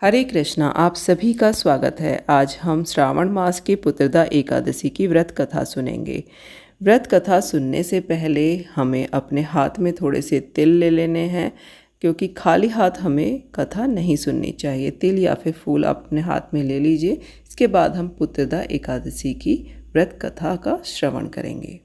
हरे कृष्णा। आप सभी का स्वागत है। आज हम श्रावण मास की पुत्रदा एकादशी की व्रत कथा सुनेंगे। व्रत कथा सुनने से पहले हमें अपने हाथ में थोड़े से तिल ले लेने हैं, क्योंकि खाली हाथ हमें कथा नहीं सुननी चाहिए। तिल या फिर फूल अपने हाथ में ले लीजिए। इसके बाद हम पुत्रदा एकादशी की व्रत कथा का श्रवण करेंगे।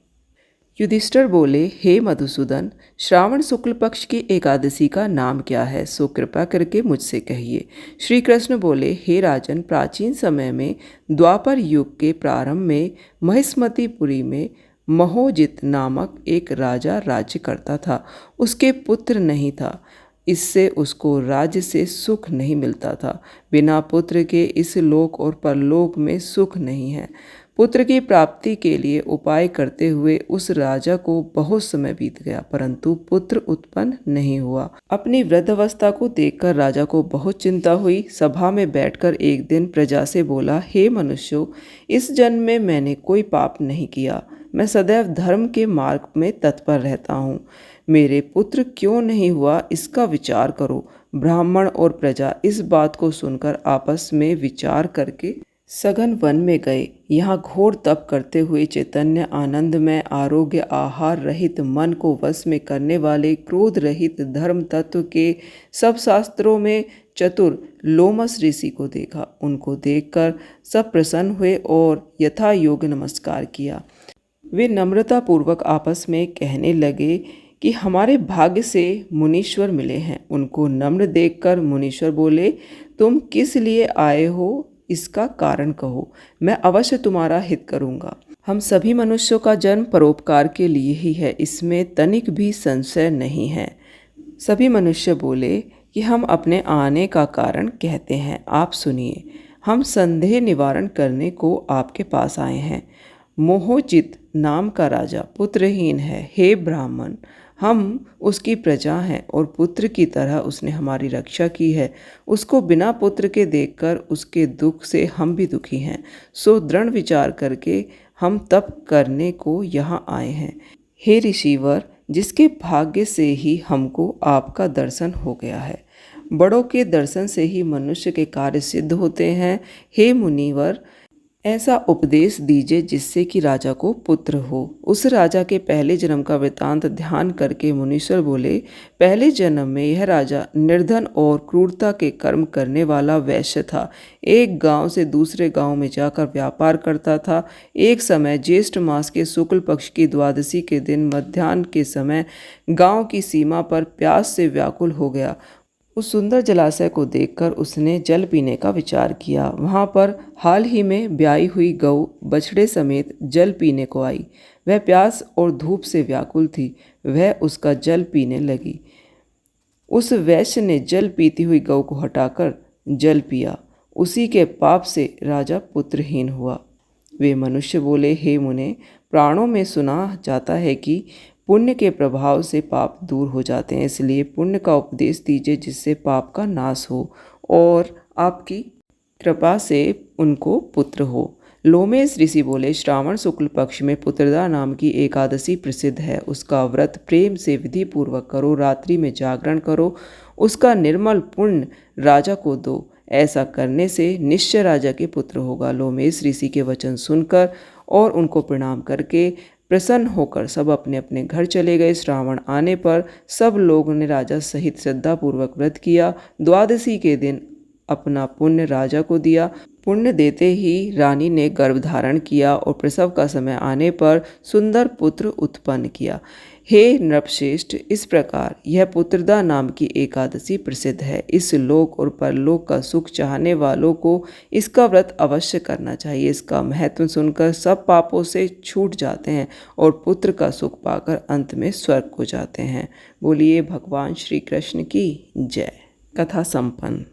युधिष्ठिर बोले, हे मधुसूदन, श्रावण शुक्ल पक्ष की एकादशी का नाम क्या है, सो कृपा करके मुझसे कहिए। श्री कृष्ण बोले, हे राजन, प्राचीन समय में द्वापर युग के प्रारंभ में महिष्मतिपुरी में महोजित नामक एक राजा राज्य करता था। उसके पुत्र नहीं था, इससे उसको राज्य से सुख नहीं मिलता था। बिना पुत्र के इस लोक और परलोक में सुख नहीं है। पुत्र की प्राप्ति के लिए उपाय करते हुए उस राजा को बहुत समय बीत गया, परंतु पुत्र उत्पन्न नहीं हुआ। अपनी वृद्धावस्था को देखकर राजा को बहुत चिंता हुई। सभा में बैठकर एक दिन प्रजा से बोला, हे मनुष्यों, इस जन्म में मैंने कोई पाप नहीं किया। मैं सदैव धर्म के मार्ग में तत्पर रहता हूँ। मेरे पुत्र क्यों नहीं हुआ, इसका विचार करो। ब्राह्मण और प्रजा इस बात को सुनकर आपस में विचार करके सघन वन में गए। यहाँ घोर तप करते हुए चैतन्य आनंद में आरोग्य आहार रहित मन को वश में करने वाले क्रोध रहित धर्म तत्व के सब शास्त्रों में चतुर लोमस ऋषि को देखा। उनको देखकर सब प्रसन्न हुए और यथा योग नमस्कार किया। वे नम्रतापूर्वक आपस में कहने लगे कि हमारे भाग्य से मुनीश्वर मिले हैं। उनको नम्र देखकर मुनीश्वर बोले, तुम किस लिए आए हो, इसका कारण कहो, मैं अवश्य तुम्हारा हित करूंगा। हम सभी मनुष्यों का जन्म परोपकार के लिए ही है, इसमें तनिक भी संशय नहीं है। सभी मनुष्य बोले कि हम अपने आने का कारण कहते हैं, आप सुनिए। हम संदेह निवारण करने को आपके पास आए हैं। मोहोजित नाम का राजा पुत्रहीन है। हे ब्राह्मण, हम उसकी प्रजा हैं और पुत्र की तरह उसने हमारी रक्षा की है। उसको बिना पुत्र के देखकर उसके दुख से हम भी दुखी हैं। सो दृढ़ विचार करके हम तप करने को यहाँ आए हैं। हे ऋषिवर, जिसके भाग्य से ही हमको आपका दर्शन हो गया है। बड़ों के दर्शन से ही मनुष्य के कार्य सिद्ध होते हैं। हे मुनिवर, ऐसा उपदेश दीजिए जिससे कि राजा को पुत्र हो। उस राजा के पहले जन्म का वृतांत ध्यान करके मुनीश्वर बोले, पहले जन्म में यह राजा निर्धन और क्रूरता के कर्म करने वाला वैश्य था। एक गांव से दूसरे गांव में जाकर व्यापार करता था। एक समय ज्येष्ठ मास के शुक्ल पक्ष की द्वादशी के दिन मध्याह्न के समय गांव की सीमा पर प्यास से व्याकुल हो गया। उस सुंदर जलाशय को देखकर उसने जल पीने का विचार किया। वहाँ पर हाल ही में ब्याई हुई गऊ बछड़े समेत जल पीने को आई। वह प्यास और धूप से व्याकुल थी। वह उसका जल पीने लगी। उस वैश्य ने जल पीती हुई गऊ को हटाकर जल पिया। उसी के पाप से राजा पुत्रहीन हुआ। वे मनुष्य बोले, हे मुने, प्राणों में सुना जाता है कि पुण्य के प्रभाव से पाप दूर हो जाते हैं, इसलिए पुण्य का उपदेश दीजिए जिससे पाप का नाश हो और आपकी कृपा से उनको पुत्र हो। लोमेश ऋषि बोले, श्रावण शुक्ल पक्ष में पुत्रदा नाम की एकादशी प्रसिद्ध है। उसका व्रत प्रेम से विधि पूर्वक करो, रात्रि में जागरण करो, उसका निर्मल पुण्य राजा को दो। ऐसा करने से निश्चय राजा के पुत्र होगा। लोमेश ऋषि के वचन सुनकर और उनको प्रणाम करके प्रसन्न होकर सब अपने अपने घर चले गए। श्रावण आने पर सब लोगों ने राजा सहित श्रद्धापूर्वक व्रत किया। द्वादशी के दिन अपना पुण्य राजा को दिया। पुण्य देते ही रानी ने गर्भ धारण किया और प्रसव का समय आने पर सुंदर पुत्र उत्पन्न किया। हे नृपश्रेष्ठ, इस प्रकार यह पुत्रदा नाम की एकादशी प्रसिद्ध है। इस लोक और परलोक का सुख चाहने वालों को इसका व्रत अवश्य करना चाहिए। इसका महत्व सुनकर सब पापों से छूट जाते हैं और पुत्र का सुख पाकर अंत में स्वर्ग को जाते हैं। बोलिए भगवान श्री कृष्ण की जय। कथा संपन्न।